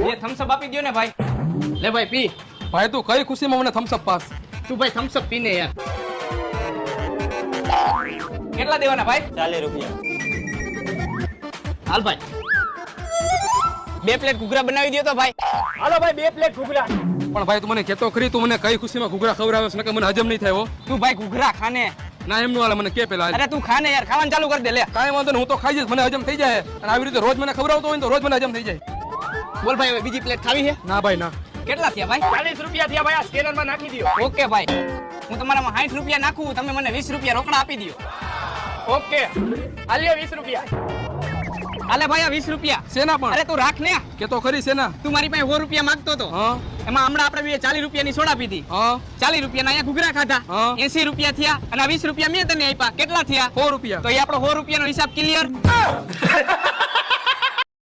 એ Thums up આપી દ્યો ને ભાઈ. લે ભાઈ પી. ભાઈ તું કઈ ખુશીમાં મને થમ્સ અપ પાસ? તું ભાઈ થમ્સ અપ પીને યાર. કેટલા દેવાના ભાઈ? 40 રૂપિયા. હાલ ભાઈ. 2 પ્લેટ ઘૂઘરા બનાવી દ્યો તો ભાઈ. હાલો ભાઈ 2 પ્લેટ ઘૂઘરા. પણ ભાઈ તું મને કહેતો ખરી, તું મને કઈ ખુશીમાં ઘૂઘરા ખવડાવે છે? કે મને હજમ નહીં થાય હો. તું ભાઈ ઘૂઘરા ખાને. ના એમનું હાલે, મને કે પેલા. અરે તું ખાને યાર, ખાવાનું ચાલુ કરી દે લે. કાંઈ વાંધો નહીં, હું તો ખાઈ જઈશ, મને હજમ થઈ જાય. અને આવી રીતે રોજ મને ખવડાવતો હોય ને તો રોજ મને હજમ થઈ જાય. બોલ ભાઈ હવે બીજી પ્લેટ ખાવી છે? ના ભાઈ ના. કેટલા થયા ભાઈ? 40 રૂપિયા થયા ભાઈ. આ સ્કેનર માં નાખી દો. ઓકે ભાઈ. હું તમારામાં 60 રૂપિયા નાખું, તમે મને 20 રૂપિયા રોકડા આપી દો. ઓકે. હાલ્યો 20 રૂપિયા. હાલે ભાઈ આ 20 રૂપિયા. શેના પણ? અરે તું રાખ ને. કે તો ખરી શેના? તું મારી પાસે 100 રૂપિયા માંગતો તો. હા એમાં હમણાં આપણે 40 રૂપિયાની સોડા પીધી. હા 40 રૂપિયાના અહીંયા ઘૂઘરા ખાધા. હા. 80 રૂપિયા થયા અને આ 20 રૂપિયા મેં તને આપ્યા. કેટલા થયા? 100 રૂપિયા. તો એ આપણો 100 રૂપિયાનો હિસાબ ક્લિયર.